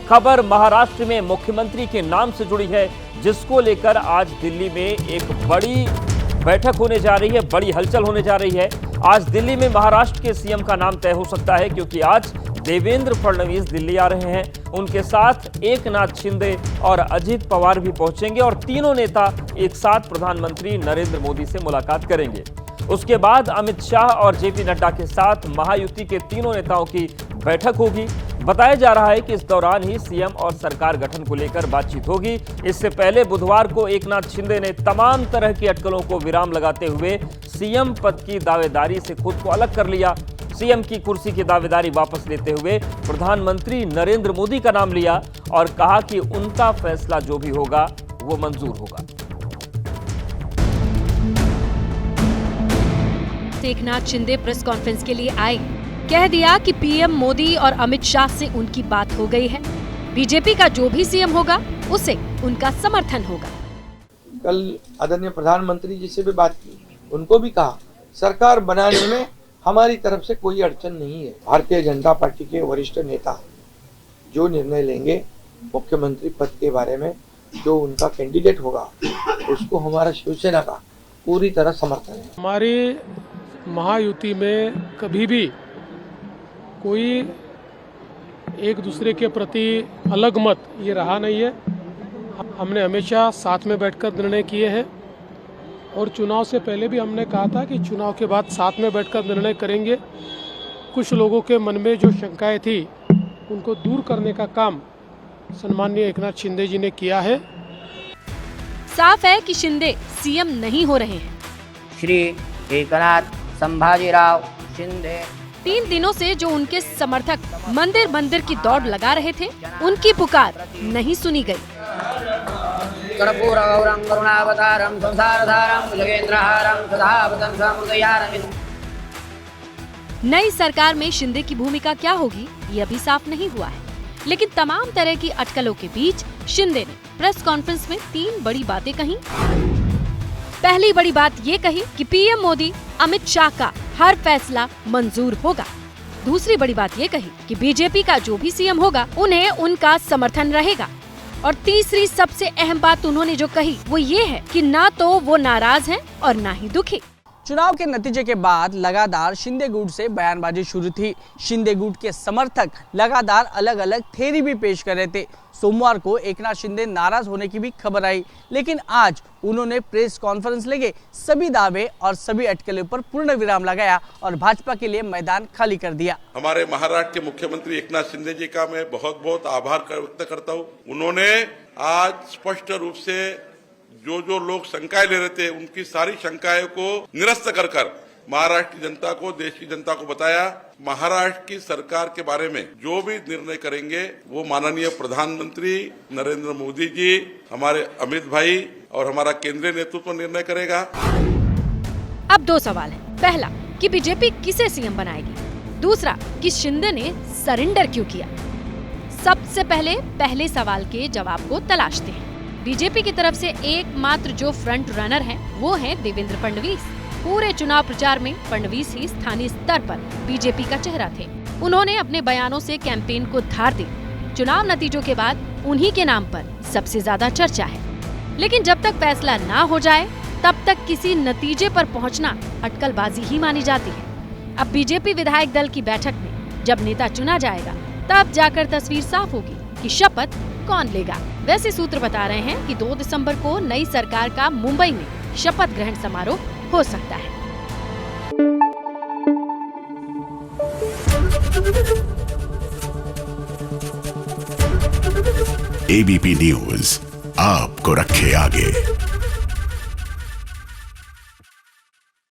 खबर महाराष्ट्र में मुख्यमंत्री के नाम से जुड़ी है, जिसको लेकर आज दिल्ली में एक बड़ी बैठक होने जा रही है, बड़ी हलचल होने जा रही है। आज दिल्ली में महाराष्ट्र के सीएम का नाम तय हो सकता है, क्योंकि आज देवेंद्र फडणवीस दिल्ली आ रहे हैं। उनके साथ एकनाथ शिंदे और अजित पवार भी पहुंचेंगे और तीनों नेता एक साथ प्रधानमंत्री नरेंद्र मोदी से मुलाकात करेंगे। उसके बाद अमित शाह और जेपी नड्डा के साथ महायुति के तीनों नेताओं की बैठक होगी। बताया जा रहा है कि इस दौरान ही सीएम और सरकार गठन को लेकर बातचीत होगी। इससे पहले बुधवार को एकनाथ शिंदे ने तमाम तरह की अटकलों को विराम लगाते हुए सीएम पद की दावेदारी से खुद को अलग कर लिया। सीएम की कुर्सी की दावेदारी वापस लेते हुए प्रधानमंत्री नरेंद्र मोदी का नाम लिया और कहा कि उनका फैसला जो भी होगा वो मंजूर होगा। एकनाथ शिंदे प्रेस कॉन्फ्रेंस के लिए आए, कह दिया कि पीएम मोदी और अमित शाह से उनकी बात हो गई है। बीजेपी का जो भी सीएम होगा उसे उनका समर्थन होगा। कल आदरणीय प्रधानमंत्री जी से भी बात की, उनको भी कहा सरकार बनाने में हमारी तरफ से कोई अड़चन नहीं है। भारतीय जनता पार्टी के वरिष्ठ नेता जो निर्णय लेंगे मुख्यमंत्री पद के बारे में, जो उनका कैंडिडेट होगा उसको हमारा शिवसेना का पूरी तरह समर्थन है। हमारी महायुति में कभी भी कोई एक दूसरे के प्रति अलग मत ये रहा नहीं है। हमने हमेशा साथ में बैठकर निर्णय किए हैं और चुनाव से पहले भी हमने कहा था कि चुनाव के बाद साथ में बैठकर निर्णय करेंगे। कुछ लोगों के मन में जो शंकाएं थी उनको दूर करने का काम सन्माननीय एकनाथ शिंदे जी ने किया है। साफ है कि शिंदे सीएम नहीं हो रहे हैं। श्री एकनाथ संभाजीराव शिंदे 3 दिनों से जो उनके समर्थक मंदिर मंदिर की दौड़ लगा रहे थे, उनकी पुकार नहीं सुनी गई। कर्पूरगौरं करुणावतारं संसारधारं भुजगेन्द्रहारं सदा वदन्तं हृदयारविन्दं। नई सरकार में शिंदे की भूमिका क्या होगी ये अभी साफ नहीं हुआ है, लेकिन तमाम तरह की अटकलों के बीच शिंदे ने प्रेस कॉन्फ्रेंस में 3 बड़ी बातें कही। पहली बड़ी बात ये कही कि पीएम मोदी अमित शाह का हर फैसला मंजूर होगा। दूसरी बड़ी बात ये कही कि बीजेपी का जो भी सीएम होगा उन्हें उनका समर्थन रहेगा। और तीसरी सबसे अहम बात उन्होंने जो कही वो ये है कि ना तो वो नाराज हैं और ना ही दुखी। चुनाव के नतीजे के बाद लगातार शिंदे गुट से बयानबाजी शुरू थी। शिंदे गुट के समर्थक लगातार अलग अलग थ्योरी भी पेश कर रहे थे। सोमवार को एकनाथ शिंदे नाराज होने की भी खबर आई, लेकिन आज उन्होंने प्रेस कॉन्फ्रेंस लेके सभी दावे और सभी अटकलों पर पूर्ण विराम लगाया और भाजपा के लिए मैदान खाली कर दिया। हमारे महाराष्ट्र के मुख्यमंत्री एकनाथ शिंदे जी का मैं बहुत बहुत आभार व्यक्त करता हूँ। उन्होंने आज स्पष्ट रूप से जो लोग शंकाएं ले रहे थे उनकी सारी शंकाएं को निरस्त कर महाराष्ट्र की जनता को, देश की जनता को बताया। महाराष्ट्र की सरकार के बारे में जो भी निर्णय करेंगे वो माननीय प्रधानमंत्री नरेंद्र मोदी जी, हमारे अमित भाई और हमारा केंद्रीय नेतृत्व निर्णय करेगा। अब 2 सवाल हैं। पहला कि बीजेपी किसे सीएम बनाएगी, दूसरा कि शिंदे ने सरेंडर क्यों किया। सबसे पहले सवाल के जवाब को तलाशते हैं। बीजेपी की तरफ से एकमात्र जो फ्रंट रनर हैं वो हैं देवेंद्र फडणवीस। पूरे चुनाव प्रचार में फडणवीस ही स्थानीय स्तर पर बीजेपी का चेहरा थे। उन्होंने अपने बयानों से कैंपेन को धार दी। चुनाव नतीजों के बाद उन्हीं के नाम पर सबसे ज्यादा चर्चा है। लेकिन जब तक फैसला ना हो जाए तब तक किसी नतीजे पर पहुंचना अटकलबाजी ही मानी जाती है। अब बीजेपी विधायक दल की बैठक में जब नेता चुना जाएगा तब जाकर तस्वीर साफ होगी कि शपथ कौन लेगा। वैसे सूत्र बता रहे हैं कि 2 दिसंबर को नई सरकार का मुंबई में शपथ ग्रहण समारोह हो सकता है। एबीपी न्यूज आपको रखे आगे।